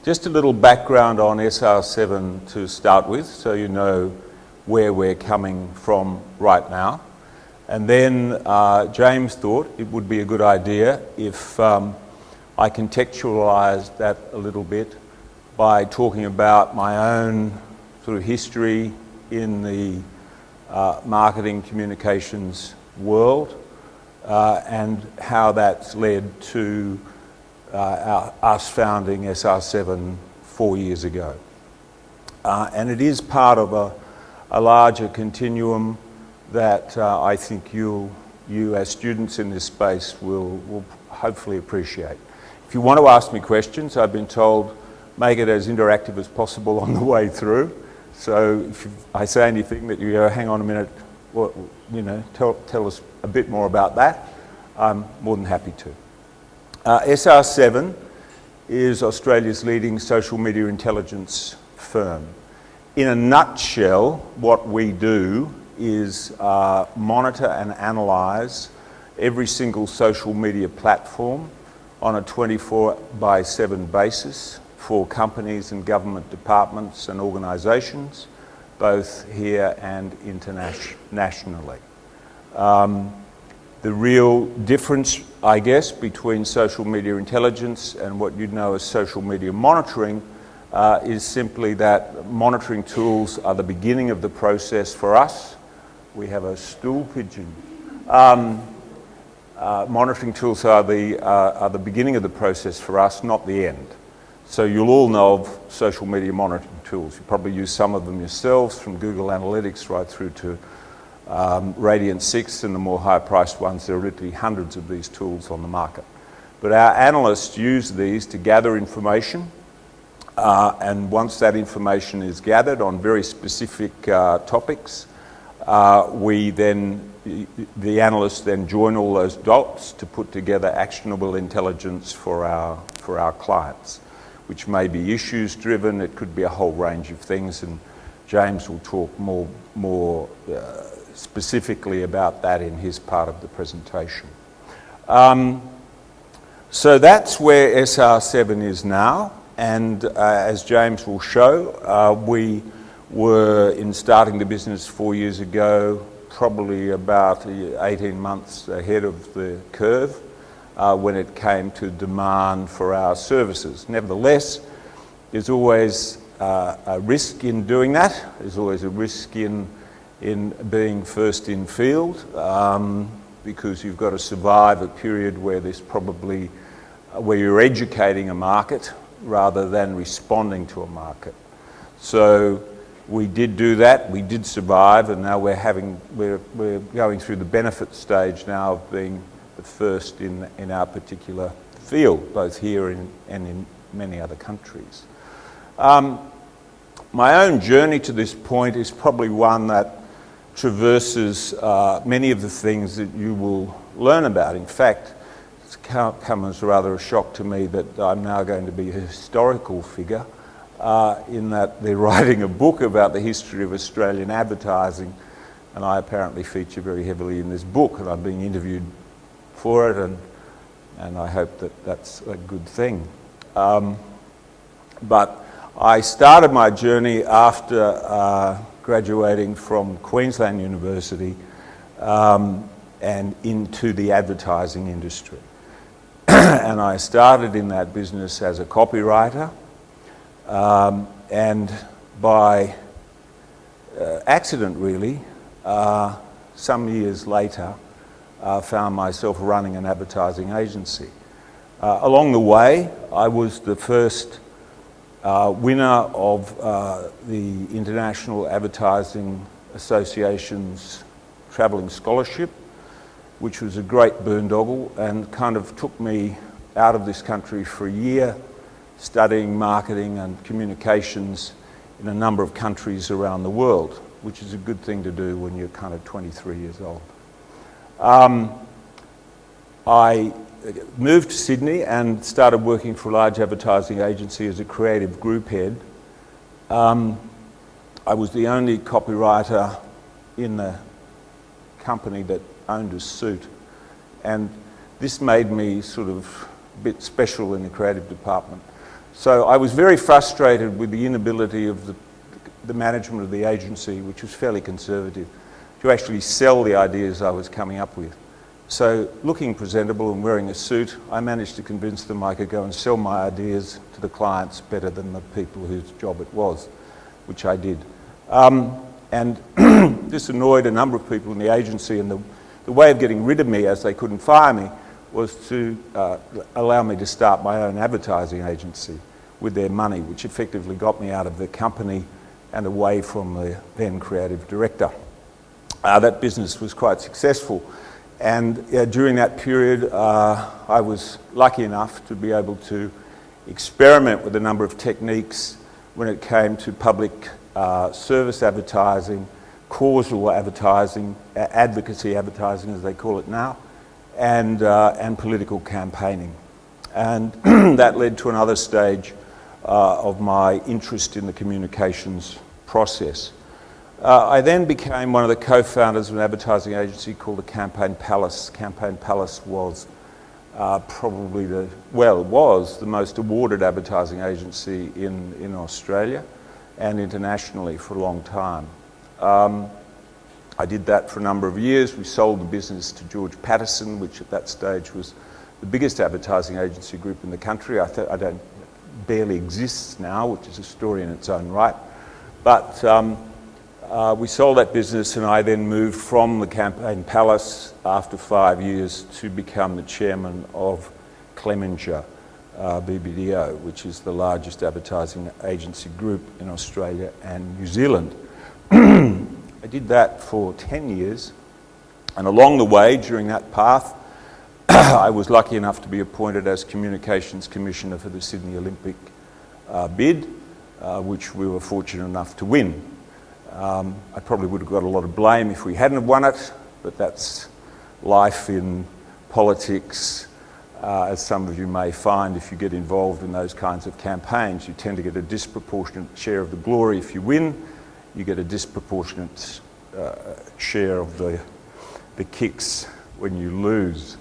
Just a little background on SR7 to start with, so you know where we're coming from right now. And then James thought it would be a good idea if I contextualised that a little bit by talking about my own sort of history in the marketing communications world and how that's led to us founding SR7 4 years ago. And it is part of a larger continuum that I think you as students in this space will hopefully appreciate. If you want to ask me questions, I've been told, make it as interactive as possible on the way through. So if I say anything that you go, hang on a minute, tell us a bit more about that, I'm more than happy to. SR7 is Australia's leading social media intelligence firm. In a nutshell, what we do is monitor and analyse every single social media platform on a 24/7 basis for companies and government departments and organisations, both here and internationally. The real difference, I guess, between social media intelligence and what you'd know as social media monitoring is simply that monitoring tools are the beginning of the process for us. We have a stool pigeon. Monitoring tools are the beginning of the process for us, not the end. So you'll all know of social media monitoring tools. You probably use some of them yourselves, from Google Analytics right through to Radiant 6 and the more high-priced ones. There are literally hundreds of these tools on the market. But our analysts use these to gather information, and once that information is gathered on very specific topics, the analysts then join all those dots to put together actionable intelligence for our clients, which may be issues driven. It could be a whole range of things, and James will talk more specifically about that in his part of the presentation. So that's where SR7 is now, and as James will show, we were in starting the business 4 years ago, probably about 18 months ahead of the curve when it came to demand for our services. Nevertheless, there's always a risk in doing that. There's always a risk in being first in field because you've got to survive a period where where you're educating a market rather than responding to a market. So we did do that, we did survive, and now we're going through the benefit stage now of being the first in our particular field, both here and in many other countries. My own journey to this point is probably one that traverses many of the things that you will learn about. In fact, it's come as rather a shock to me that I'm now going to be a historical figure in that they're writing a book about the history of Australian advertising, and I apparently feature very heavily in this book, and I'm being interviewed for it, and I hope that that's a good thing. But I started my journey after graduating from Queensland University and into the advertising industry. And I started in that business as a copywriter, and by accident really, some years later, found myself running an advertising agency. Along the way, I was the first winner of the International Advertising Association's Travelling Scholarship, which was a great boondoggle and kind of took me out of this country for a year, studying marketing and communications in a number of countries around the world, which is a good thing to do when you're kind of 23 years old. I moved to Sydney and started working for a large advertising agency as a creative group head. I was the only copywriter in the company that owned a suit, and this made me sort of a bit special in the creative department. So I was very frustrated with the inability of the management of the agency, which was fairly conservative, to actually sell the ideas I was coming up with. So looking presentable and wearing a suit, I managed to convince them I could go and sell my ideas to the clients better than the people whose job it was, which I did. And this annoyed a number of people in the agency, and the way of getting rid of me, as they couldn't fire me, was to allow me to start my own advertising agency with their money, which effectively got me out of the company and away from the then creative director. That business was quite successful, and during that period I was lucky enough to be able to experiment with a number of techniques when it came to public service advertising, causal advertising, advocacy advertising as they call it now, and political campaigning. And that led to another stage of my interest in the communications process. I then became one of the co-founders of an advertising agency called the Campaign Palace. Campaign Palace was probably it was the most awarded advertising agency in Australia and internationally for a long time. I did that for a number of years. We sold the business to George Patterson, which at that stage was the biggest advertising agency group in the country. Barely exists now, which is a story in its own right. But we sold that business, and I then moved from the Campaign Palace after 5 years to become the chairman of Clemenger BBDO, which is the largest advertising agency group in Australia and New Zealand. I did that for 10 years, and along the way, during that path, I was lucky enough to be appointed as Communications Commissioner for the Sydney Olympic bid, which we were fortunate enough to win. I probably would have got a lot of blame if we hadn't have won it, but that's life in politics, as some of you may find if you get involved in those kinds of campaigns. You tend to get a disproportionate share of the glory if you win. You get a disproportionate share of the kicks when you lose.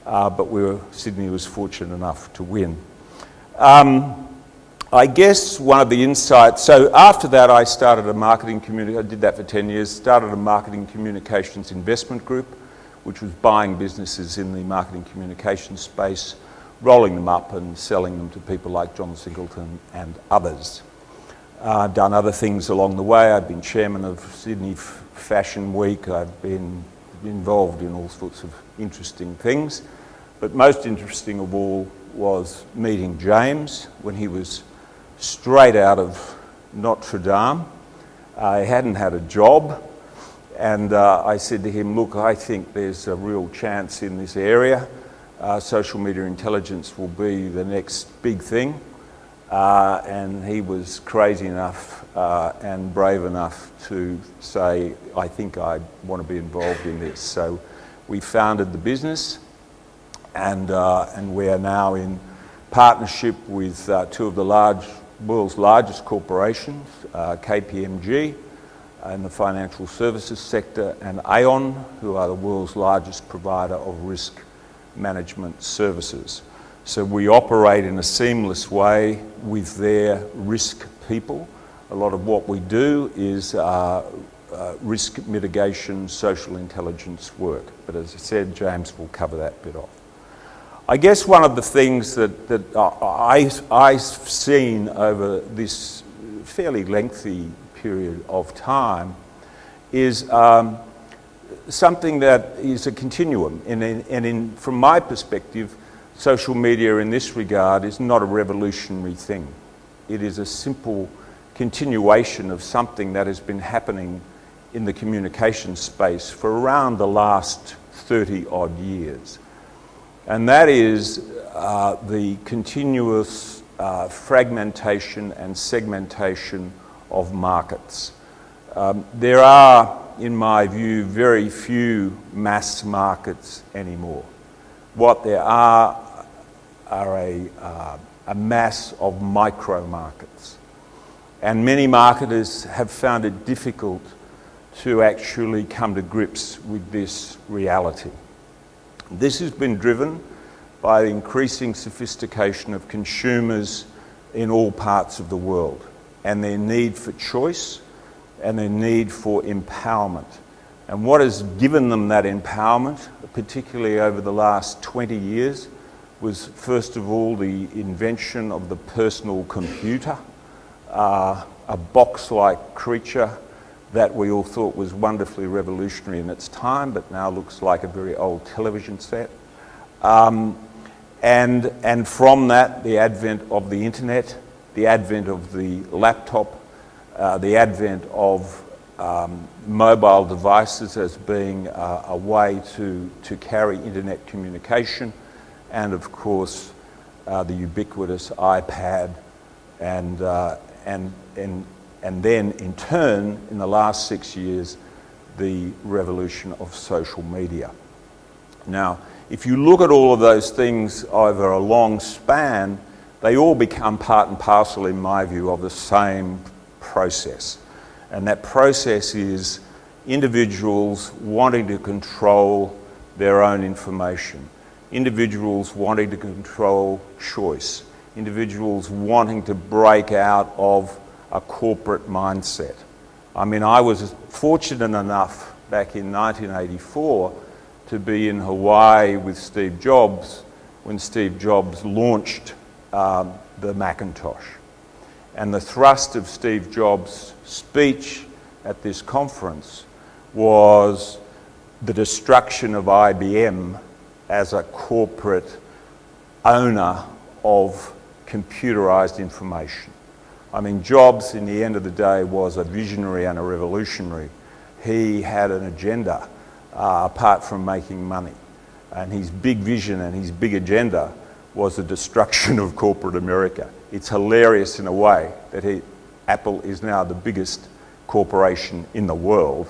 But Sydney was fortunate enough to win. I guess one of the insights, so after that I started a I did that for 10 years, started a marketing communications investment group, which was buying businesses in the marketing communications space, rolling them up and selling them to people like John Singleton and others. I've done other things along the way. I've been chairman of Sydney Fashion Week. I've been involved in all sorts of interesting things. But most interesting of all was meeting James when he was straight out of Notre Dame. I hadn't had a job, and I said to him, look, I think there's a real chance in this area. Social media intelligence will be the next big thing. And he was crazy enough and brave enough to say, I think I want to be involved in this. So we founded the business, and we are now in partnership with two of the world's largest corporations, KPMG in the financial services sector, and Aon, who are the world's largest provider of risk management services. So we operate in a seamless way with their risk people. A lot of what we do is risk mitigation, social intelligence work. But as I said, James will cover that bit off. I guess one of the things that I've seen over this fairly lengthy period of time is something that is a continuum. And from my perspective, social media in this regard is not a revolutionary thing. It is a simple continuation of something that has been happening in the communication space for around the last 30 odd years. And that is the continuous fragmentation and segmentation of markets. There are, in my view, very few mass markets anymore. What there are a mass of micro markets. And many marketers have found it difficult to actually come to grips with this reality. This has been driven by the increasing sophistication of consumers in all parts of the world, and their need for choice and their need for empowerment. And what has given them that empowerment, particularly over the last 20 years, was first of all the invention of the personal computer, a box-like creature that we all thought was wonderfully revolutionary in its time, but now looks like a very old television set. And from that, the advent of the internet, the advent of the laptop, the advent of mobile devices as being a way to carry internet communication, and of course the ubiquitous iPad, and then in turn, in the last 6 years, the revolution of social media. Now, if you look at all of those things over a long span, they all become part and parcel, in my view, of the same process. And that process is individuals wanting to control their own information, individuals wanting to control choice, individuals wanting to break out of a corporate mindset. I mean, I was fortunate enough back in 1984 to be in Hawaii with Steve Jobs when Steve Jobs launched the Macintosh. And the thrust of Steve Jobs' speech at this conference was the destruction of IBM as a corporate owner of computerized information. I mean, Jobs, in the end of the day, was a visionary and a revolutionary. He had an agenda apart from making money. And his big vision and his big agenda was the destruction of corporate America. It's hilarious in a way that Apple is now the biggest corporation in the world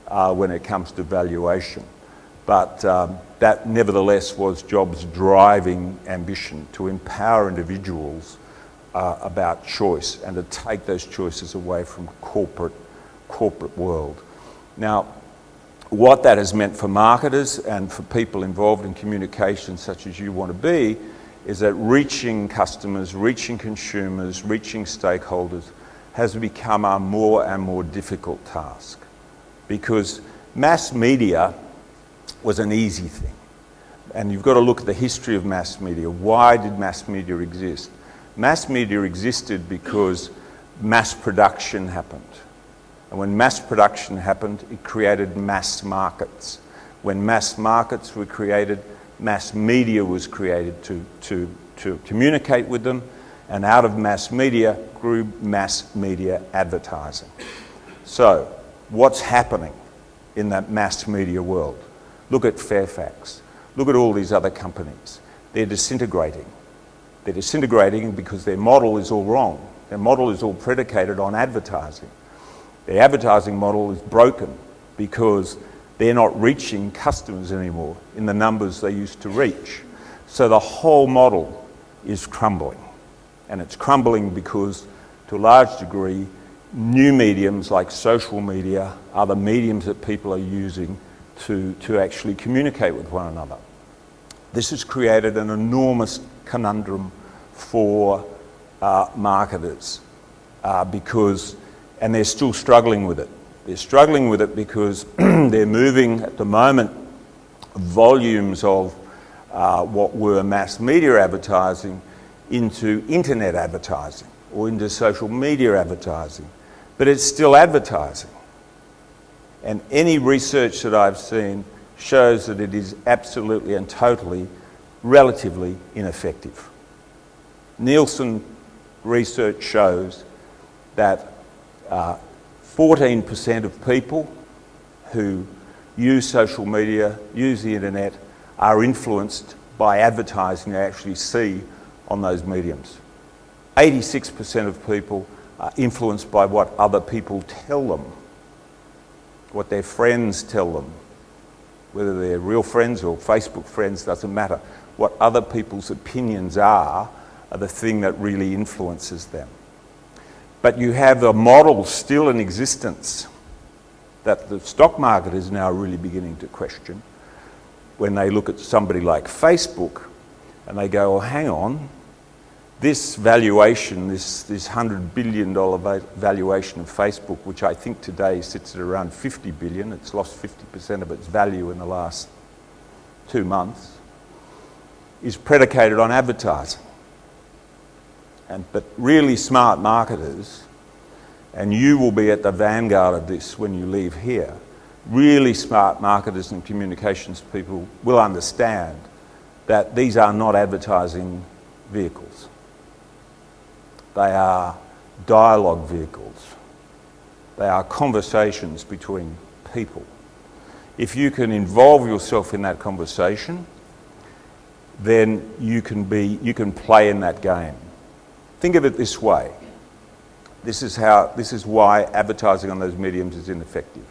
when it comes to valuation. But that nevertheless was Jobs' driving ambition, to empower individuals about choice and to take those choices away from corporate world. Now, what that has meant for marketers and for people involved in communication such as you want to be is that reaching customers, reaching consumers, reaching stakeholders has become a more and more difficult task, because mass media was an easy thing. And you've got to look at the history of mass media. Why did mass media exist? Mass media existed because mass production happened. And when mass production happened, it created mass markets. When mass markets were created, mass media was created to communicate with them, and out of mass media grew mass media advertising. So, what's happening in that mass media world? Look at Fairfax. Look at all these other companies. They're disintegrating. They're disintegrating because their model is all wrong. Their model is all predicated on advertising. Their advertising model is broken because they're not reaching customers anymore in the numbers they used to reach. So the whole model is crumbling. And it's crumbling because, to a large degree, new mediums like social media are the mediums that people are using to actually communicate with one another. This has created an enormous conundrum for marketers and they're still struggling with it. They're struggling with it because they're moving at the moment volumes of what were mass media advertising into internet advertising or into social media advertising. But it's still advertising. And any research that I've seen shows that it is absolutely and totally, relatively ineffective. Nielsen research shows that 14% of people who use social media, use the internet, are influenced by advertising they actually see on those mediums. 86% of people are influenced by what other people tell them, what their friends tell them. Whether they're real friends or Facebook friends, doesn't matter. What other people's opinions are the thing that really influences them. But you have a model still in existence that the stock market is now really beginning to question when they look at somebody like Facebook and they go, oh, hang on, this valuation, this $100 billion valuation of Facebook, which I think today sits at around 50 billion, it's lost 50% of its value in the last 2 months, is predicated on advertising. But really smart marketers, and you will be at the vanguard of this when you leave here, really smart marketers and communications people will understand that these are not advertising vehicles. They are dialogue vehicles. They are conversations between people. If you can involve yourself in that conversation, then you can play in that game. Think of it this way. This is why advertising on those mediums is ineffective.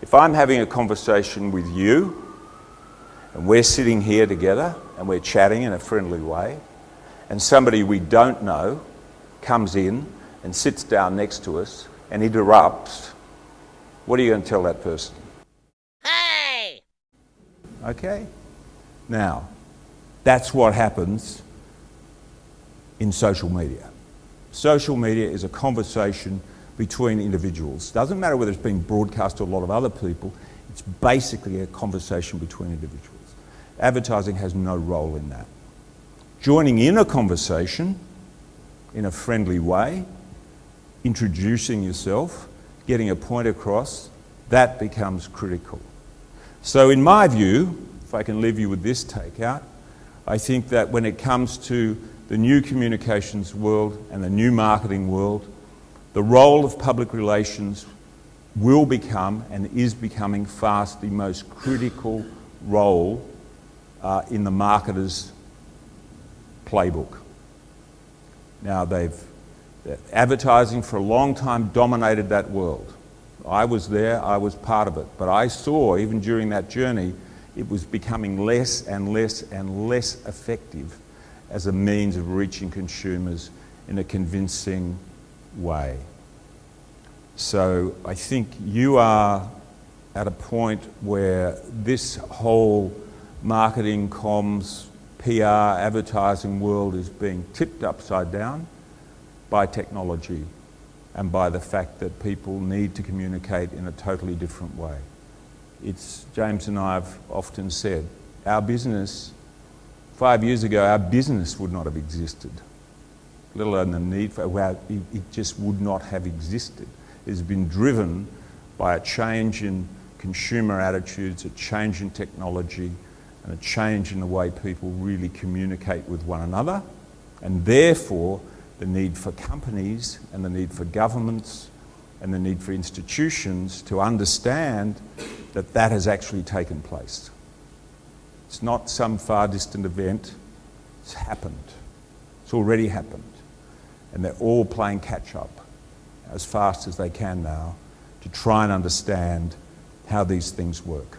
If I'm having a conversation with you, and we're sitting here together, and we're chatting in a friendly way, and somebody we don't know comes in and sits down next to us and interrupts, what are you going to tell that person? Hey! Okay? Now, that's what happens in social media. Social media is a conversation between individuals. Doesn't matter whether it's being broadcast to a lot of other people, it's basically a conversation between individuals. Advertising has no role in that. Joining in a conversation in a friendly way, introducing yourself, getting a point across, that becomes critical. So in my view, if I can leave you with this takeout, I think that when it comes to the new communications world and the new marketing world, the role of public relations will become and is becoming fast the most critical role in the marketer's playbook. Now, advertising for a long time dominated that world. I was there, I was part of it, but I saw, even during that journey, it was becoming less and less and less effective as a means of reaching consumers in a convincing way. So I think you are at a point where this whole marketing, comms, PR, advertising world is being tipped upside down by technology and by the fact that people need to communicate in a totally different way. James and I have often said, our business, 5 years ago, our business would not have existed, let alone the need for it just would not have existed. It has been driven by a change in consumer attitudes, a change in technology, and a change in the way people really communicate with one another, and therefore the need for companies and the need for governments and the need for institutions to understand that that has actually taken place. It's not some far distant event, it's happened. It's already happened. And they're all playing catch up as fast as they can now to try and understand how these things work,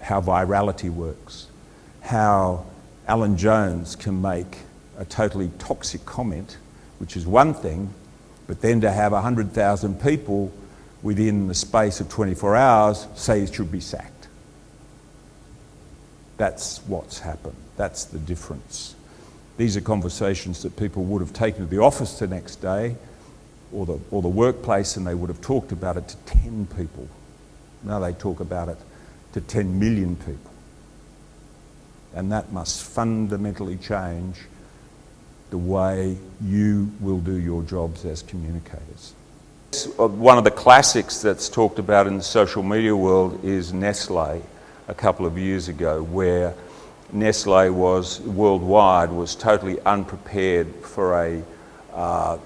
how virality works, how Alan Jones can make a totally toxic comment, which is one thing, but then to have 100,000 people within the space of 24 hours say he should be sacked. That's what's happened. That's the difference. These are conversations that people would have taken to the office the next day or the workplace, and they would have talked about it to 10 people. Now they talk about it to 10 million people. And that must fundamentally change the way you will do your jobs as communicators. One of the classics that's talked about in the social media world is Nestle a couple of years ago, where Nestle was worldwide was totally unprepared for a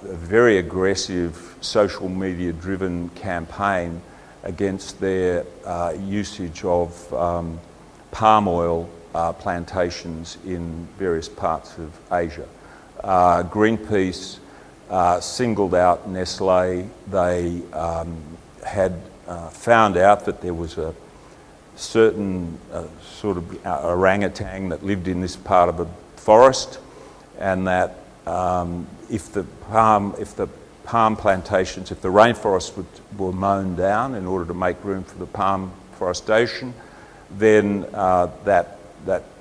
very aggressive social media driven campaign against their usage of palm oil plantations in various parts of Asia. Greenpeace singled out Nestle. They had found out that there was a certain sort of orangutan that lived in this part of the forest, and that if the palm plantations, if the rainforests were mown down in order to make room for the palm forestation, then that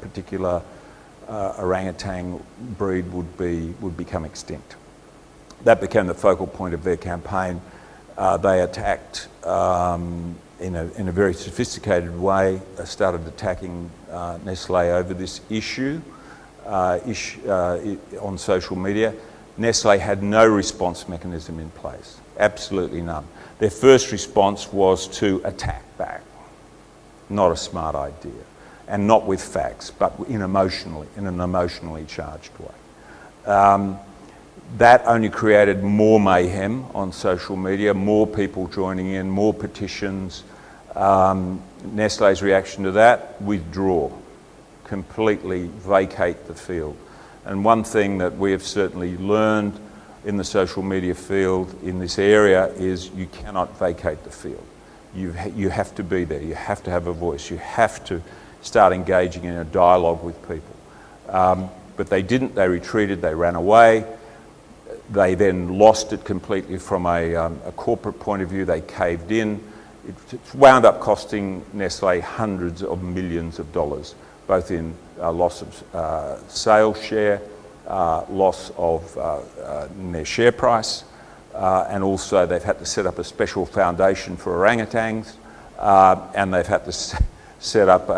particular orangutan breed would become extinct. That became the focal point of their campaign. They attacked in a very sophisticated way, started attacking Nestle over this issue on social media. Nestle had no response mechanism in place, absolutely none. Their first response was to attack back. Not a smart idea, and not with facts, but in an emotionally charged way. That only created more mayhem on social media, more people joining in, more petitions. Nestle's reaction to that, withdraw, completely vacate the field. And one thing that we have certainly learned in the social media field in this area is you cannot vacate the field. You have to be there, you have to have a voice, you have to start engaging in a dialogue with people. But they didn't, they retreated, they ran away. They then lost it completely from a corporate point of view. They caved in. It wound up costing Nestle hundreds of millions of dollars, both in loss of sales share, loss of their share price, and also they've had to set up a special foundation for orangutans, and they've had to set up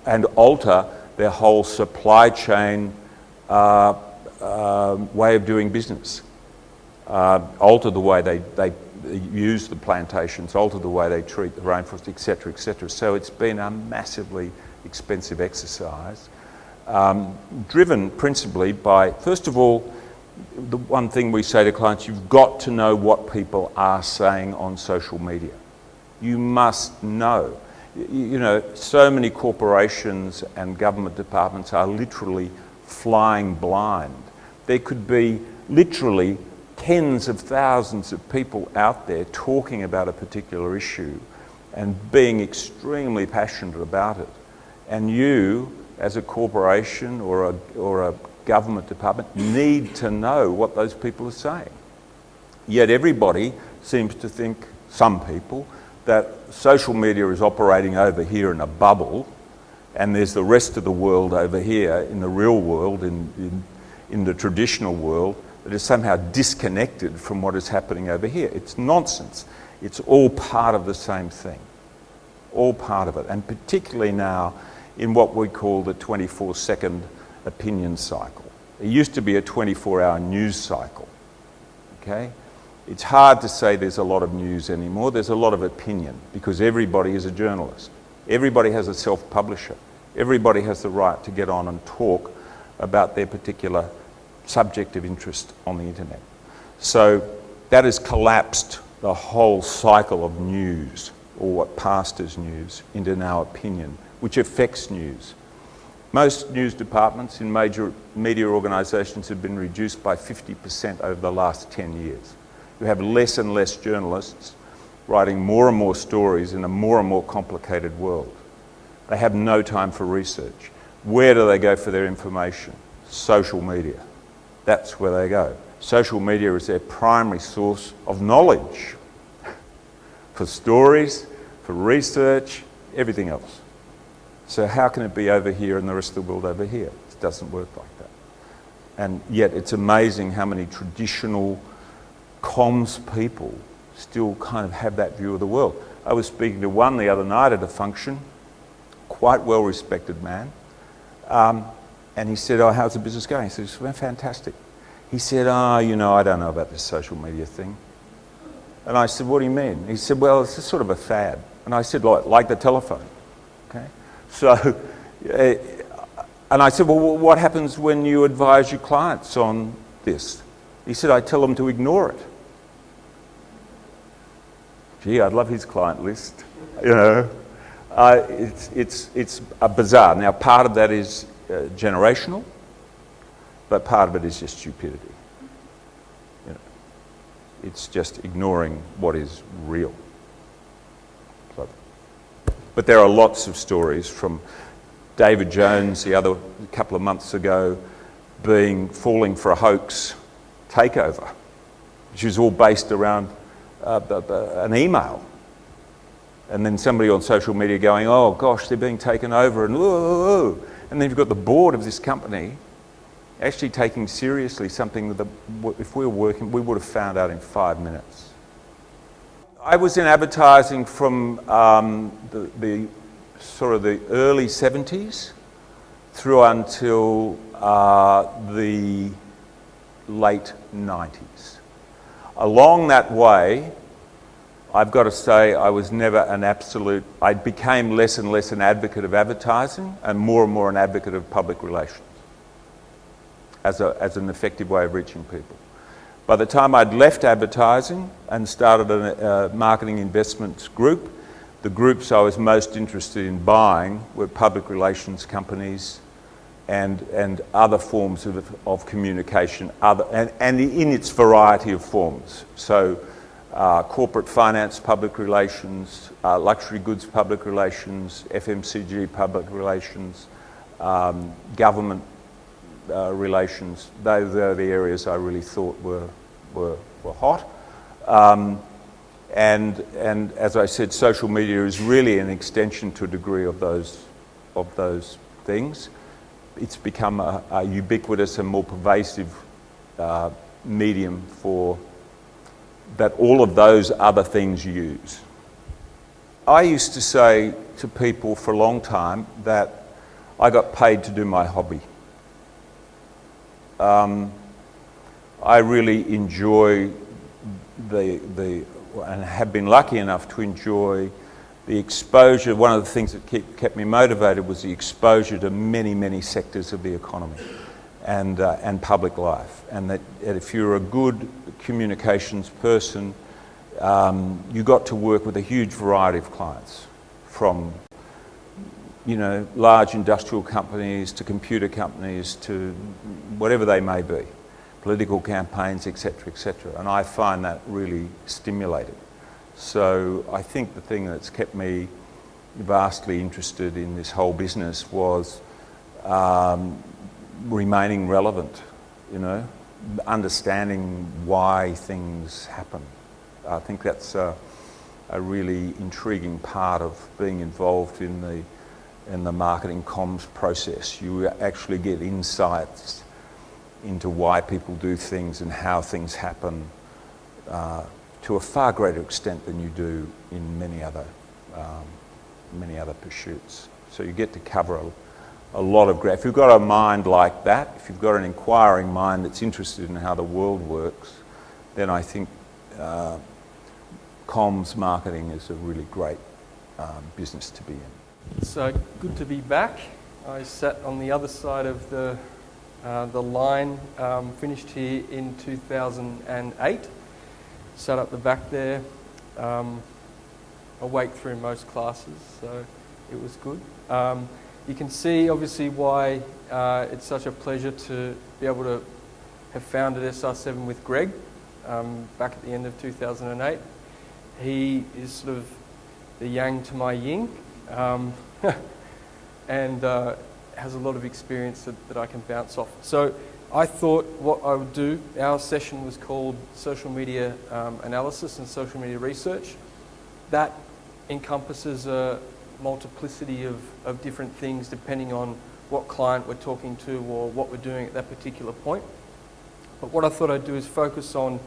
and alter their whole supply chain way of doing business, alter the way they use the plantations, alter the way they treat the rainforest, etc., etc. So it's been a massively expensive exercise, driven principally by, first of all, the one thing we say to clients, you've got to know what people are saying on social media. You must know. You know, so many corporations and government departments are literally flying blind. There could be literally tens of thousands of people out there talking about a particular issue and being extremely passionate about it. And you, as a corporation or a government department, need to know what those people are saying. Yet everybody seems to think, some people, that social media is operating over here in a bubble and there's the rest of the world over here in the real world, in the traditional world, that is somehow disconnected from what is happening over here. It's nonsense. It's all part of the same thing. All part of it. And particularly now in what we call the 24-second opinion cycle. It used to be a 24-hour news cycle. Okay? It's hard to say there's a lot of news anymore. There's a lot of opinion because everybody is a journalist. Everybody has a self-publisher. Everybody has the right to get on and talk about their particular subject of interest on the internet. So that has collapsed the whole cycle of news, or what passed as news, into now opinion, which affects news. Most news departments in major media organisations have been reduced by 50% over the last 10 years. You have less and less journalists writing more and more stories in a more and more complicated world. They have no time for research. Where do they go for their information? Social media. That's where they go. Social media is their primary source of knowledge for stories, for research, everything else. So how can it be over here and the rest of the world over here? It doesn't work like that. And yet it's amazing how many traditional comms people still kind of have that view of the world. I was speaking to one the other night at a function, quite well-respected man, and he said, oh, how's the business going? He said, it's been fantastic. He said, oh, you know, I don't know about this social media thing. And I said, what do you mean? He said, well, it's just sort of a fad. And I said, like the telephone, okay? So, and I said, well, what happens when you advise your clients on this? He said, I tell them to ignore it. Gee, I'd love his client list, you know. It's a bizarre. Now, part of that is generational, but part of it is just stupidity. You know, it's just ignoring what is real. So, but there are lots of stories from David Jones a couple of months ago falling for a hoax takeover, which is all based around an email. And then somebody on social media going, oh gosh, they're being taken over, and whoa. And then you've got the board of this company actually taking seriously something that if we were working, we would have found out in 5 minutes. I was in advertising from the sort of the early 70s through until the late 90s. Along that way, I've got to say I was never an absolute, I became less and less an advocate of advertising and more an advocate of public relations as an effective way of reaching people. By the time I'd left advertising and started a marketing investments group, the groups I was most interested in buying were public relations companies and other forms of communication, and in its variety of forms. So corporate finance public relations, luxury goods public relations, FMCG public relations, government relations. Those are the areas I really thought were hot. And as I said, social media is really an extension to a degree of those things. It's become a ubiquitous and more pervasive medium for that all of those other things use. I used to say to people for a long time that I got paid to do my hobby. I really enjoy and have been lucky enough to enjoy the exposure. One of the things that kept me motivated was the exposure to many sectors of the economy and public life. And that if you're a good communications person, you got to work with a huge variety of clients, from large industrial companies to computer companies to whatever they may be, political campaigns, etc., etc. And I find that really stimulating. So I think the thing that's kept me vastly interested in this whole business was remaining relevant, understanding why things happen. I think that's a really intriguing part of being involved in the marketing comms process. You actually get insights into why people do things and how things happen to a far greater extent than you do in many other pursuits. So you get to cover a lot of ground. If you've got a mind like that, if you've got an inquiring mind that's interested in how the world works, then I think comms marketing is a really great business to be in. So good to be back. I sat on the other side of the line, finished here in 2008, sat up the back there, awake through most classes, so it was good. You can see obviously why it's such a pleasure to be able to have founded SR7 with Greg back at the end of 2008. He is sort of the yang to my yin, and has a lot of experience that I can bounce off. So I thought what I would do, our session was called Social Media Analysis and Social Media Research. That encompasses a multiplicity of different things depending on what client we're talking to or what we're doing at that particular point. But what I thought I'd do is focus on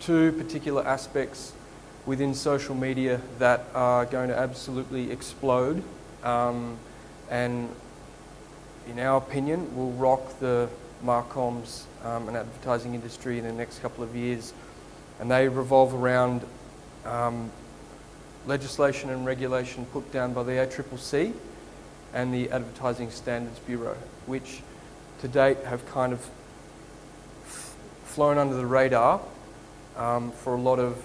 two particular aspects within social media that are going to absolutely explode and in our opinion will rock the marcoms and advertising industry in the next couple of years, and they revolve around legislation and regulation put down by the ACCC and the Advertising Standards Bureau, which to date have kind of flown under the radar for a lot of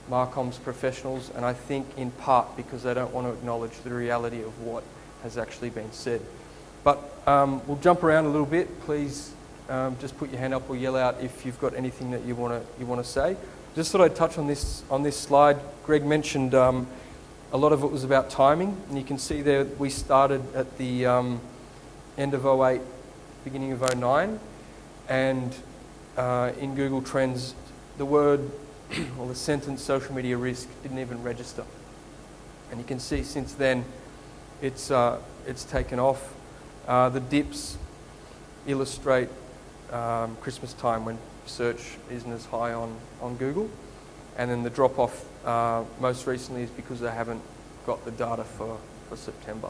marcoms professionals, and I think in part because they don't want to acknowledge the reality of what has actually been said. But we'll jump around a little bit. Please just put your hand up or yell out if you've got anything that you want to say. Just thought I'd touch on this slide. Greg mentioned a lot of it was about timing, and you can see there we started at the end of 08, beginning of 09, and in Google Trends, the word or the sentence social media risk didn't even register. And you can see since then it's taken off. The dips illustrate Christmas time when search isn't as high on Google. And then the drop-off most recently is because they haven't got the data for September.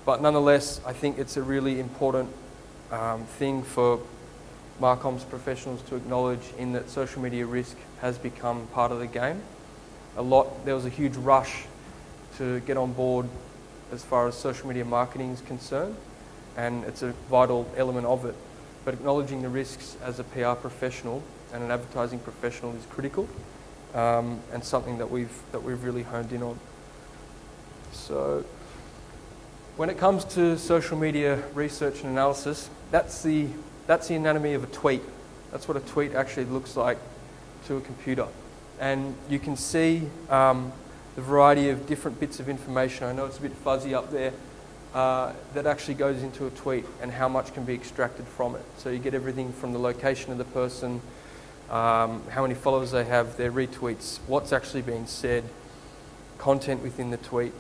But nonetheless, I think it's a really important thing for Marcoms professionals to acknowledge, in that social media risk has become part of the game. There was a huge rush to get on board as far as social media marketing is concerned, and it's a vital element of it. But acknowledging the risks as a PR professional and an advertising professional is critical, and something that we've really honed in on. So, when it comes to social media research and analysis, that's the anatomy of a tweet. That's what a tweet actually looks like to a computer. And you can see the variety of different bits of information. I know it's a bit fuzzy up there, that actually goes into a tweet and how much can be extracted from it. So you get everything from the location of the person, how many followers they have, their retweets, what's actually being said, content within the tweet.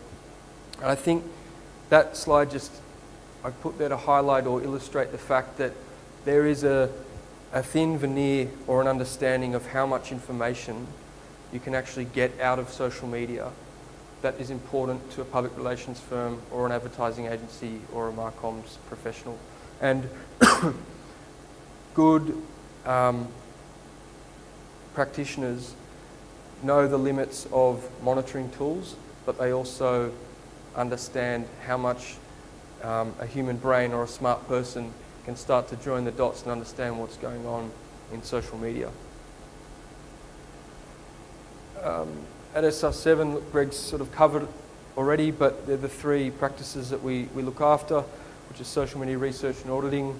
And I think that slide I put there to highlight or illustrate the fact that there is a thin veneer or an understanding of how much information you can actually get out of social media that is important to a public relations firm or an advertising agency or a Marcoms professional. And good practitioners know the limits of monitoring tools, but they also understand how much a human brain or a smart person can start to join the dots and understand what's going on in social media. At SR7, Greg's sort of covered already, but they're the three practices that we look after, which is social media research and auditing,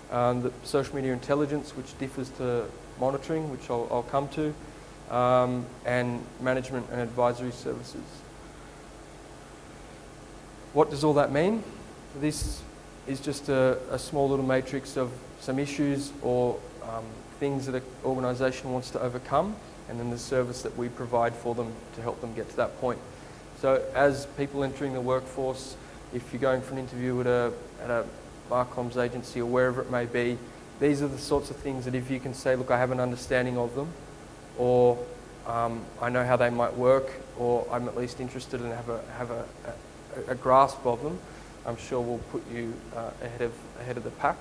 the social media intelligence, which differs to monitoring, which I'll come to, and management and advisory services. What does all that mean? This is just a small little matrix of some issues or things that an organisation wants to overcome, and then the service that we provide for them to help them get to that point. So as people entering the workforce, if you're going for an interview at a Marcoms agency or wherever it may be, these are the sorts of things that if you can say, look, I have an understanding of them, or I know how they might work, or I'm at least interested and have a grasp of them, I'm sure will put you ahead of the pack.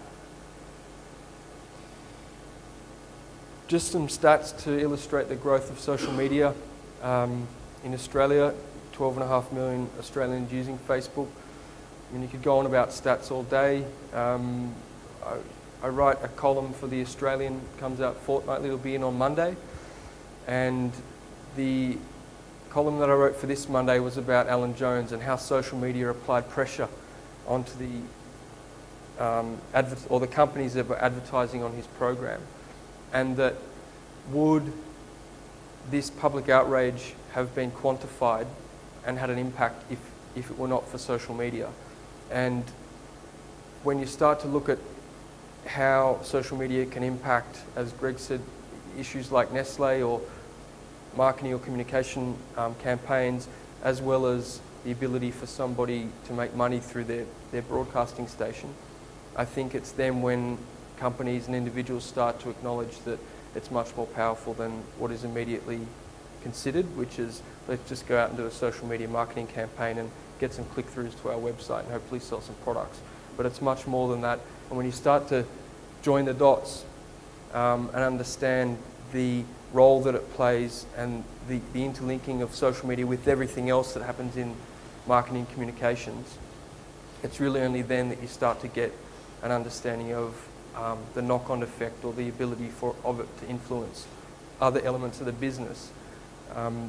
Just some stats to illustrate the growth of social media in Australia. 12.5 million Australians using Facebook. I mean, you could go on about stats all day. I write a column for The Australian, comes out fortnightly, it'll be in on Monday. And the column that I wrote for this Monday was about Alan Jones and how social media applied pressure onto the the companies that were advertising on his program, and that would this public outrage have been quantified and had an impact if it were not for social media. And when you start to look at how social media can impact, as Greg said, issues like Nestle or marketing or communication campaigns, as well as the ability for somebody to make money through their broadcasting station, I think it's then when companies and individuals start to acknowledge that it's much more powerful than what is immediately considered, which is, let's just go out and do a social media marketing campaign and get some click-throughs to our website and hopefully sell some products. But it's much more than that. And when you start to join the dots and understand the role that it plays and the interlinking of social media with everything else that happens in marketing communications, it's really only then that you start to get an understanding of the knock-on effect or the ability of it to influence other elements of the business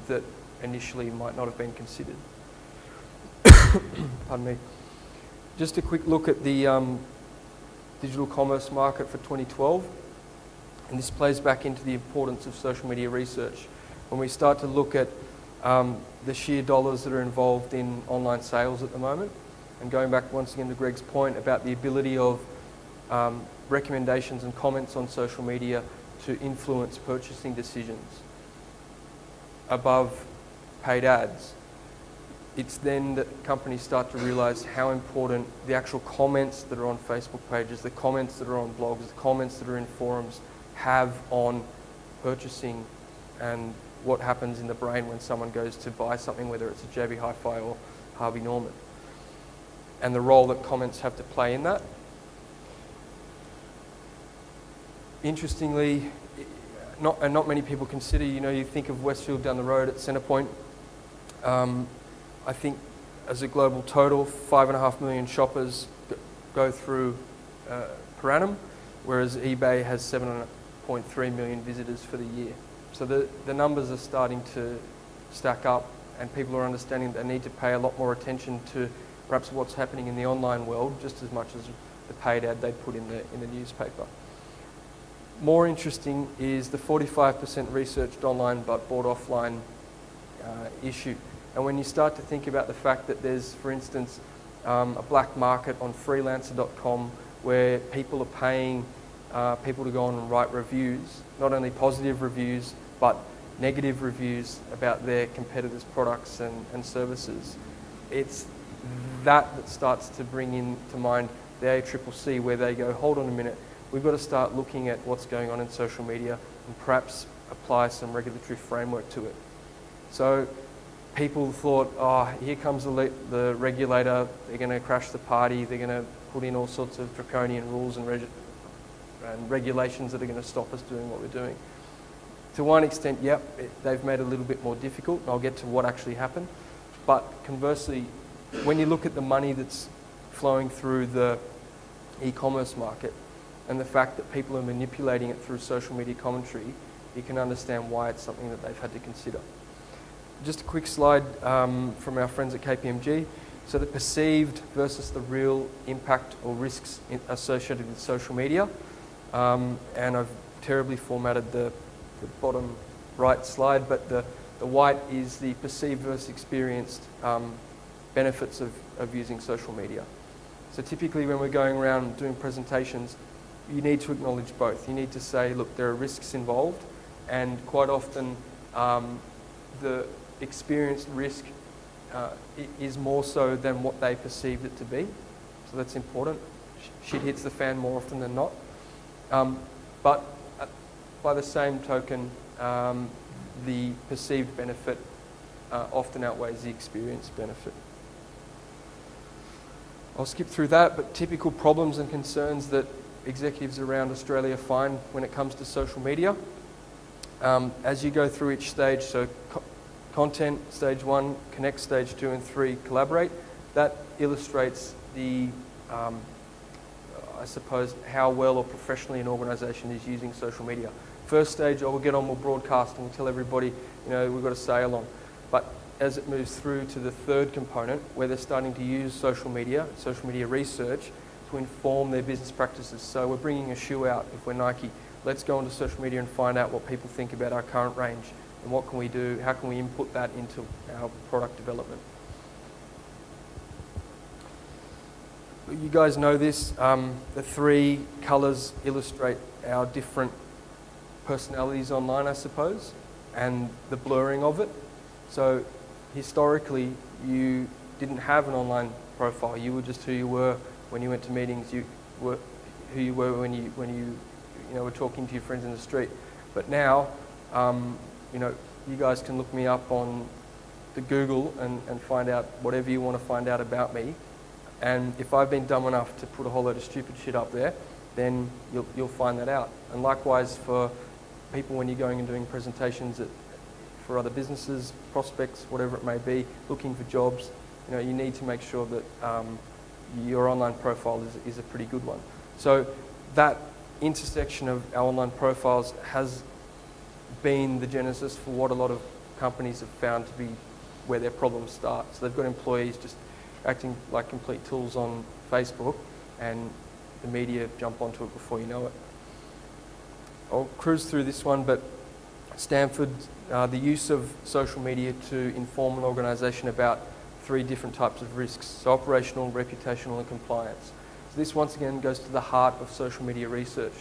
that initially might not have been considered. Pardon me. Just a quick look at the digital commerce market for 2012. And this plays back into the importance of social media research. When we start to look at the sheer dollars that are involved in online sales at the moment, and going back once again to Greg's point about the ability of recommendations and comments on social media to influence purchasing decisions above paid ads, it's then that companies start to realize how important the actual comments that are on Facebook pages, the comments that are on blogs, the comments that are in forums have on purchasing and what happens in the brain when someone goes to buy something, whether it's a JB Hi-Fi or Harvey Norman, and the role that comments have to play in that. Interestingly, not many people consider, you think of Westfield down the road at Centrepoint. I think as a global total, 5.5 million shoppers go through per annum, whereas eBay has 7.3 million visitors for the year. So the numbers are starting to stack up, and people are understanding that they need to pay a lot more attention to perhaps what's happening in the online world, just as much as the paid ad they put in the newspaper. More interesting is the 45% researched online but bought offline issue. And when you start to think about the fact that there's, for instance, a black market on freelancer.com where people are paying people to go on and write reviews, not only positive reviews, but negative reviews about their competitors' products and services. It's that starts to bring into mind the ACCC, where they go, hold on a minute, we've got to start looking at what's going on in social media and perhaps apply some regulatory framework to it. So people thought, oh, here comes the regulator, they're going to crash the party, they're going to put in all sorts of draconian rules and regulations that are going to stop us doing what we're doing. To one extent, yep, they've made it a little bit more difficult, and I'll get to what actually happened. But conversely, when you look at the money that's flowing through the e-commerce market and the fact that people are manipulating it through social media commentary, you can understand why it's something that they've had to consider. Just a quick slide from our friends at KPMG. So the perceived versus the real impact or risks associated with social media. And I've terribly formatted the bottom right slide, but the white is the perceived versus experienced benefits of using social media. So typically when we're going around doing presentations, you need to acknowledge both. You need to say, look, there are risks involved, and quite often the experienced risk is more so than what they perceived it to be. So that's important. Shit hits the fan more often than not. But by the same token, the perceived benefit often outweighs the experienced benefit. I'll skip through that, but typical problems and concerns that executives around Australia find when it comes to social media. As you go through each stage, so content, stage 1, connect, stage 2 and 3, collaborate, that illustrates the, I suppose, how well or professionally an organisation is using social media. First stage, we'll get on, we'll broadcast and we'll tell everybody, we've got to say along. But as it moves through to the third component, where they're starting to use social media research to inform their business practices. So we're bringing a shoe out if we're Nike. Let's go onto social media and find out what people think about our current range and what can we do, how can we input that into our product development. You guys know this, the 3 colours illustrate our different personalities online, I suppose, and the blurring of it. So historically, you didn't have an online profile. You were just who you were when you went to meetings. You were who you were when you were talking to your friends in the street. But now, you guys can look me up on the Google and find out whatever you want to find out about me. And if I've been dumb enough to put a whole load of stupid shit up there, then you'll find that out. And likewise for people when you're going and doing presentations for other businesses, prospects, whatever it may be, looking for jobs, you need to make sure that your online profile is a pretty good one. So that intersection of our online profiles has been the genesis for what a lot of companies have found to be where their problems start. So they've got employees just acting like complete tools on Facebook, and the media jump onto it before you know it. I'll cruise through this one, but Stanford, the use of social media to inform an organisation about 3 different types of risks, so operational, reputational and compliance. So this once again goes to the heart of social media research,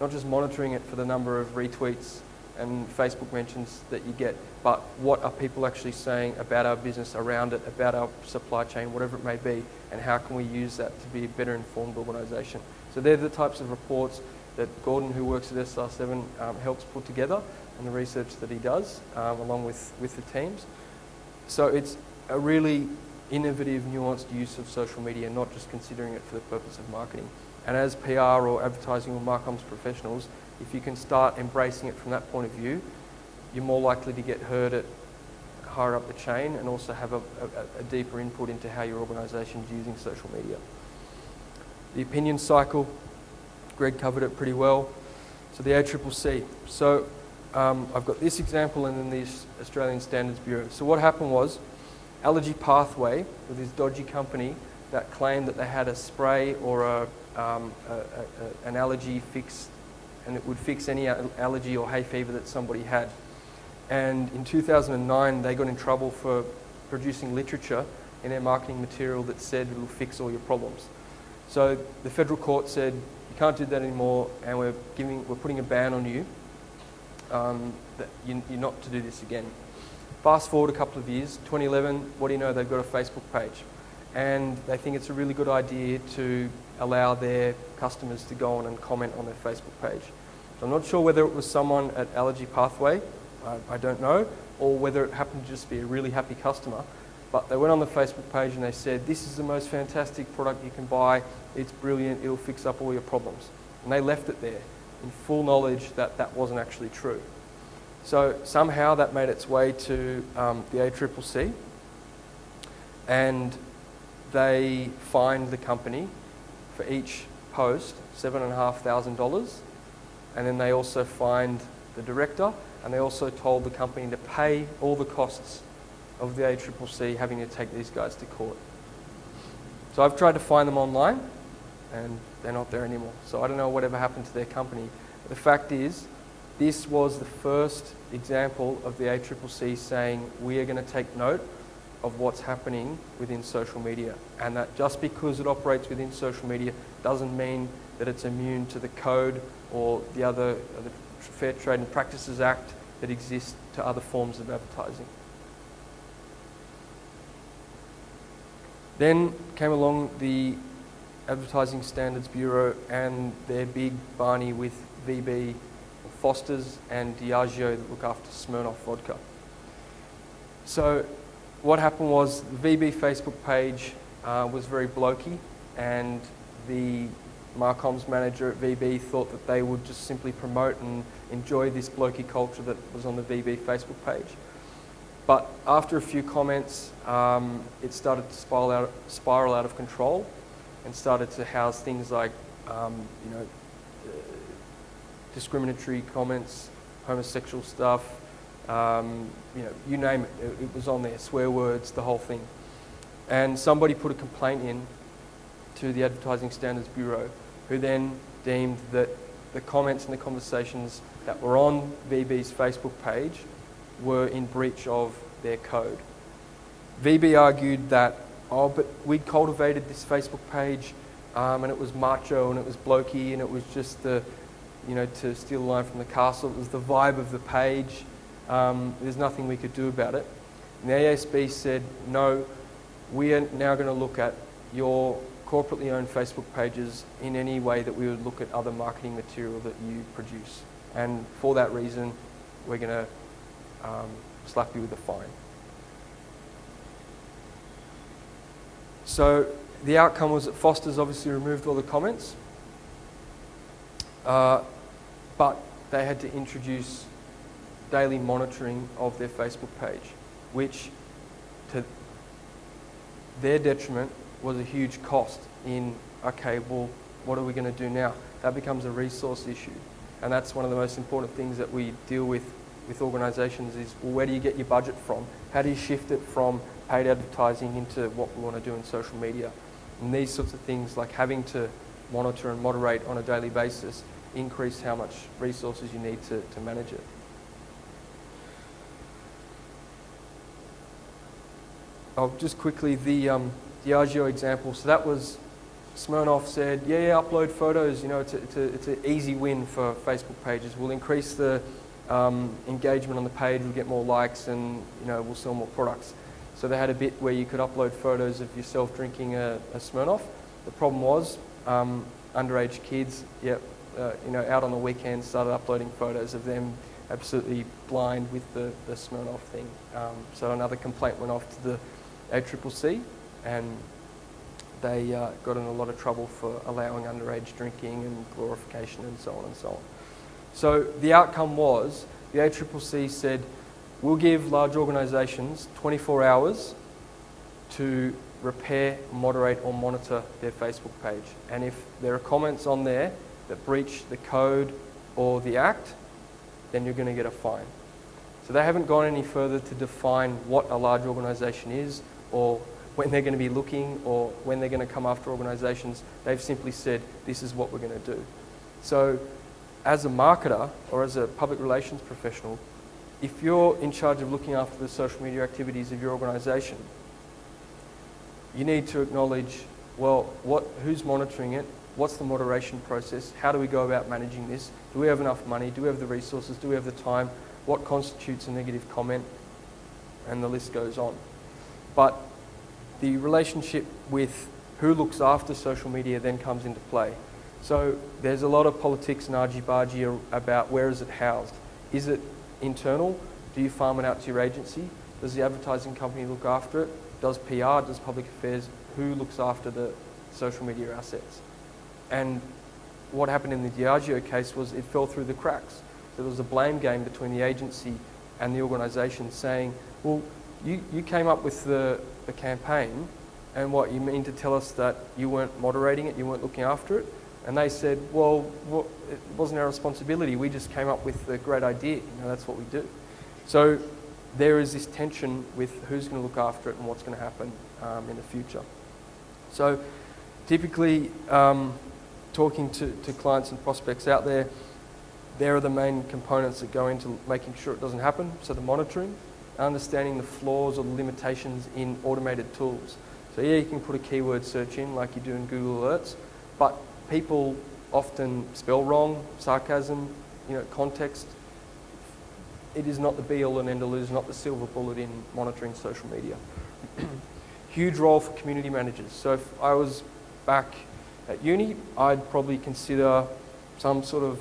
not just monitoring it for the number of retweets and Facebook mentions that you get, but what are people actually saying about our business around it, about our supply chain, whatever it may be, and how can we use that to be a better informed organisation. So they're the types of reports that Gordon, who works at SR7, helps put together, and the research that he does, along with the teams. So it's a really innovative, nuanced use of social media, not just considering it for the purpose of marketing. And as PR or advertising or marcoms professionals, if you can start embracing it from that point of view, you're more likely to get heard at higher up the chain and also have a deeper input into how your organisation is using social media. The opinion cycle, Greg covered it pretty well. So the ACCC. So I've got this example and then the Australian Standards Bureau. So what happened was, Allergy Pathway, with this dodgy company that claimed that they had a spray or an allergy fix, and it would fix any allergy or hay fever that somebody had. And in 2009, they got in trouble for producing literature in their marketing material that said it will fix all your problems. So the federal court said, you can't do that anymore, and we're putting a ban on you, that you're not to do this again. Fast forward a couple of years, 2011, what do you know, they've got a Facebook page. And they think it's a really good idea to allow their customers to go on and comment on their Facebook page. So I'm not sure whether it was someone at Allergy Pathway, I don't know, or whether it happened to just be a really happy customer. But they went on the Facebook page and they said, this is the most fantastic product you can buy, it's brilliant, it'll fix up all your problems. And they left it there in full knowledge that that wasn't actually true. So somehow that made its way to the ACCC, and they fined the company for each post $7,500, and then they also fined the director, and they also told the company to pay all the costs of the ACCC having to take these guys to court. So I've tried to find them online, and they're not there anymore. So I don't know whatever happened to their company. But the fact is, this was the first example of the ACCC saying we are going to take note of what's happening within social media, and that just because it operates within social media doesn't mean that it's immune to the code or the Fair Trade and Practices Act that exists to other forms of advertising. Then came along the Advertising Standards Bureau and their big Barney with VB, Foster's and Diageo that look after Smirnoff vodka. So what happened was the VB Facebook page was very blokey, and the Marcoms manager at VB thought that they would just simply promote and enjoy this blokey culture that was on the VB Facebook page. But after a few comments, it started to spiral out of control and started to house things like discriminatory comments, homosexual stuff, you name it, it was on there, swear words, the whole thing. And somebody put a complaint in to the Advertising Standards Bureau, who then deemed that the comments and the conversations that were on VB's Facebook page were in breach of their code. VB argued that, but we'd cultivated this Facebook page and it was macho and it was blokey and it was just the, to steal a line from the castle, it was the vibe of the page. There's nothing we could do about it. And the ASB said, no, we are now going to look at your corporately owned Facebook pages in any way that we would look at other marketing material that you produce. And for that reason, we're going to slap you with a fine. So the outcome was that Foster's obviously removed all the comments, but they had to introduce daily monitoring of their Facebook page, which to their detriment was a huge cost in, okay, well, what are we going to do now? That becomes a resource issue. And that's one of the most important things that we deal with organisations is, well, where do you get your budget from? How do you shift it from paid advertising into what we want to do in social media? And these sorts of things, like having to monitor and moderate on a daily basis, increase how much resources you need to manage it. I'll just quickly, the Diageo example. So that was, Smirnoff said, yeah, upload photos. It's an easy win for Facebook pages. We'll increase the engagement on the page, we'll get more likes, and we'll sell more products. So they had a bit where you could upload photos of yourself drinking a Smirnoff. The problem was underage kids, out on the weekends started uploading photos of them absolutely blind with the Smirnoff thing. So another complaint went off to the ACCC, and they got in a lot of trouble for allowing underage drinking and glorification and so on and so on. So the outcome was the ACCC said, we'll give large organisations 24 hours to repair, moderate or monitor their Facebook page. And if there are comments on there that breach the code or the act, then you're going to get a fine. So they haven't gone any further to define what a large organisation is, or when they're going to be looking, or when they're going to come after organisations. They've simply said, this is what we're going to do. So as a marketer or as a public relations professional, if you're in charge of looking after the social media activities of your organisation, you need to acknowledge, well, who's monitoring it? What's the moderation process? How do we go about managing this? Do we have enough money? Do we have the resources? Do we have the time? What constitutes a negative comment? And the list goes on. But the relationship with who looks after social media then comes into play. So there's a lot of politics and argy-bargy about where is it housed. Is it internal? Do you farm it out to your agency? Does the advertising company look after it? Does PR? Does public affairs? Who looks after the social media assets? And what happened in the Diageo case was it fell through the cracks. So there was a blame game between the agency and the organisation saying, well, you came up with the campaign, and what, you mean to tell us that you weren't moderating it, you weren't looking after it? And they said, well, it wasn't our responsibility, we just came up with a great idea, that's what we do. So there is this tension with who's going to look after it and what's going to happen in the future. So typically, talking to clients and prospects out there are the main components that go into making sure it doesn't happen. So the monitoring, understanding the flaws or the limitations in automated tools. So yeah, you can put a keyword search in like you do in Google Alerts, but people often spell wrong, sarcasm, context. It is not the be-all and end-all, it is not the silver bullet in monitoring social media. Huge role for community managers. So if I was back at uni, I'd probably consider some sort of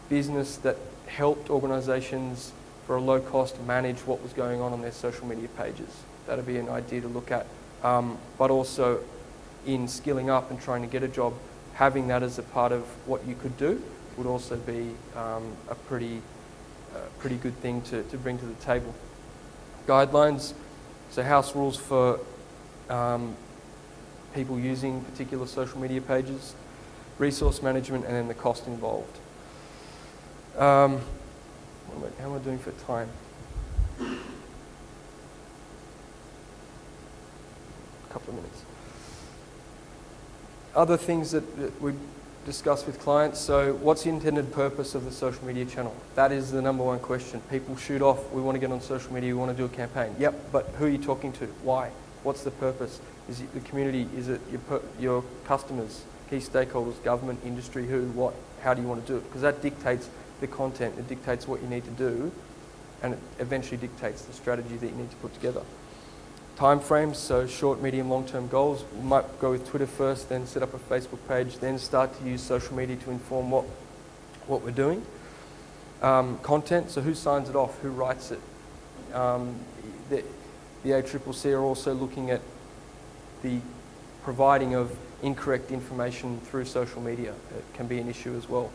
business that helped organisations for a low cost manage what was going on their social media pages. That'd be an idea to look at. But also in skilling up and trying to get a job, having that as a part of what you could do would also be a pretty good thing to bring to the table. Guidelines, so house rules for people using particular social media pages, resource management, and then the cost involved. How am I doing for time? A couple of minutes. Other things that we discuss with clients. So what's the intended purpose of the social media channel? That is the number one question. People shoot off, we want to get on social media, we want to do a campaign. Yep, but who are you talking to? Why? What's the purpose? Is it the community? Is it your customers, key stakeholders, government, industry, who, what? How do you want to do it? Because that dictates the content, it dictates what you need to do, and it eventually dictates the strategy that you need to put together. Time frames, so short, medium, long-term goals. We might go with Twitter first, then set up a Facebook page, then start to use social media to inform what we're doing. Content, so who signs it off, who writes it. The ACCC are also looking at the providing of incorrect information through social media. It can be an issue as well.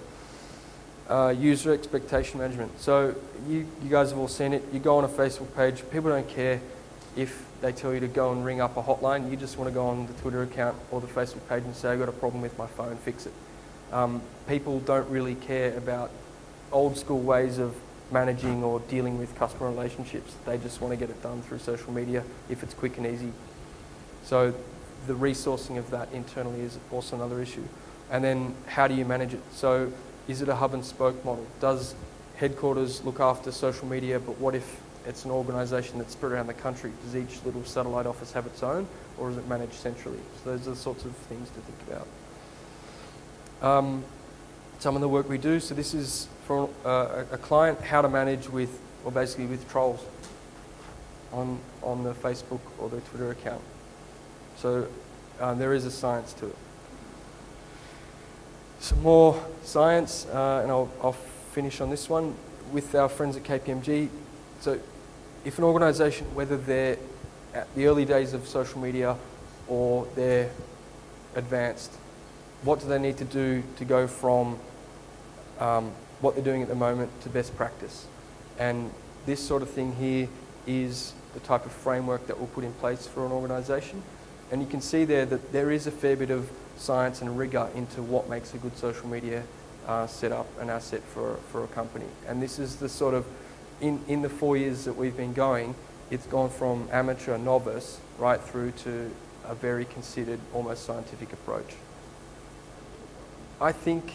User expectation management. So you guys have all seen it. You go on a Facebook page, people don't care if they tell you to go and ring up a hotline. You just want to go on the Twitter account or the Facebook page and say, I've got a problem with my phone, fix it. People don't really care about old school ways of managing or dealing with customer relationships. They just want to get it done through social media if it's quick and easy. So the resourcing of that internally is also another issue. And then how do you manage it? So is it a hub and spoke model? Does headquarters look after social media, but what if it's an organisation that's spread around the country? Does each little satellite office have its own, or is it managed centrally? So those are the sorts of things to think about. some of the work we do. So this is for a client, how to manage with, or basically with trolls on the Facebook or the Twitter account. So there is a science to it. Some more science, and I'll finish on this one with our friends at KPMG. So if an organisation, whether they're at the early days of social media or they're advanced, what do they need to do to go from what they're doing at the moment to best practice? And this sort of thing here is the type of framework that we'll put in place for an organisation. And you can see there that there is a fair bit of science and rigour into what makes a good social media setup and asset for a company. And this is the sort of, in the 4 years that we've been going, it's gone from amateur, novice, right through to a very considered, almost scientific approach. I think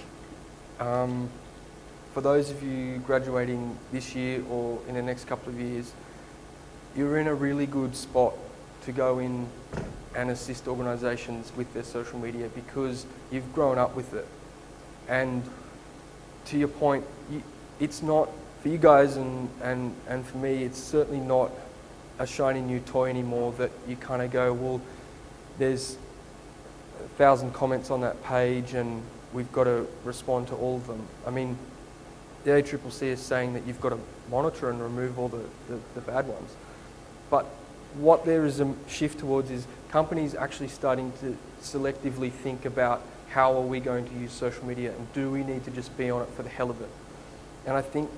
for those of you graduating this year or in the next couple of years, you're in a really good spot to go in and assist organisations with their social media because you've grown up with it. And to your point, it's not, for you guys and for me, it's certainly not a shiny new toy anymore that you kind of go, well, there's 1,000 comments on that page and we've got to respond to all of them. I mean, the ACCC is saying that you've got to monitor and remove all the bad ones. But what there is a shift towards is companies actually starting to selectively think about how are we going to use social media and do we need to just be on it for the hell of it. And I think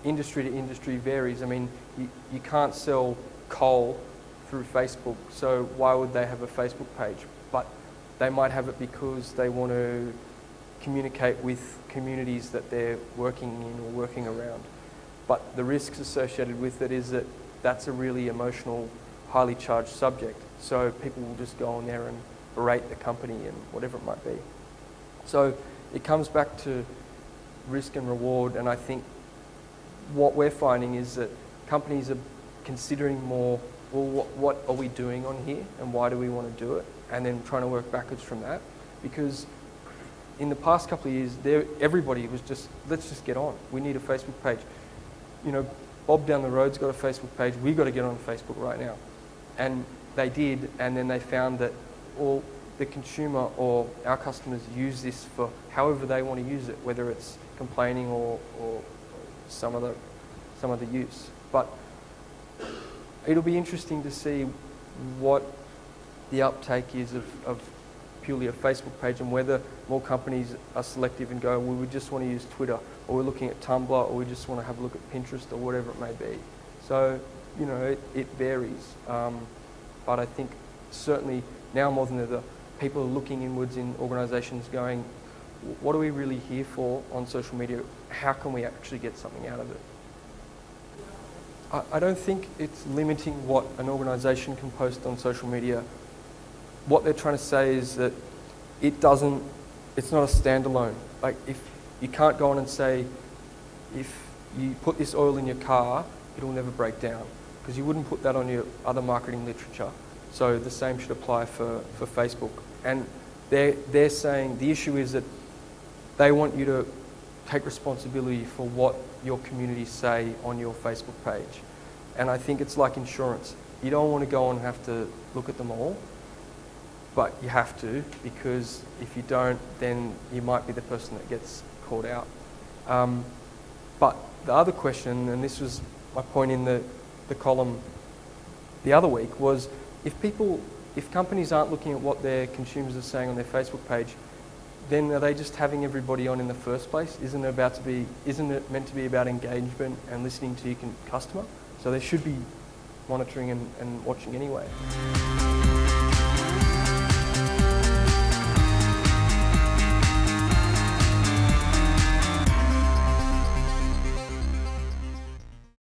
industry to industry varies. I mean, you can't sell coal through Facebook, so why would they have a Facebook page? But they might have it because they want to communicate with communities that they're working in or working around. But the risks associated with it is that that's a really emotional, highly charged subject. So people will just go on there and berate the company and whatever it might be. So it comes back to risk and reward, and I think what we're finding is that companies are considering more, well, what are we doing on here and why do we want to do it? And then trying to work backwards from that. Because in the past couple of years, everybody was just, let's just get on. We need a Facebook page. You know, Bob down the road's got a Facebook page. We've got to get on Facebook right now. And they did, and then they found that all the consumer or our customers use this for however they want to use it, whether it's complaining or some other use. But it'll be interesting to see what the uptake is of purely a Facebook page and whether more companies are selective and go, well, we just want to use Twitter, or we're looking at Tumblr, or we just want to have a look at Pinterest or whatever it may be. So, you know, it varies. But I think certainly now more than ever, people are looking inwards in organisations going, what are we really here for on social media? How can we actually get something out of it? I don't think it's limiting what an organisation can post on social media. What they're trying to say is that it's not a standalone. Like, if you can't go on and say, if you put this oil in your car, it'll never break down, because you wouldn't put that on your other marketing literature. So the same should apply for Facebook. And they're saying the issue is that they want you to take responsibility for what your communities say on your Facebook page. And I think it's like insurance. You don't want to go on and have to look at them all, but you have to, because if you don't, then you might be the person that gets called out. But the other question, and this was my point in the column the other week, was if companies aren't looking at what their consumers are saying on their Facebook page, then are they just having everybody on in the first place? Isn't it meant to be about engagement and listening to your customer? So they should be monitoring and watching anyway.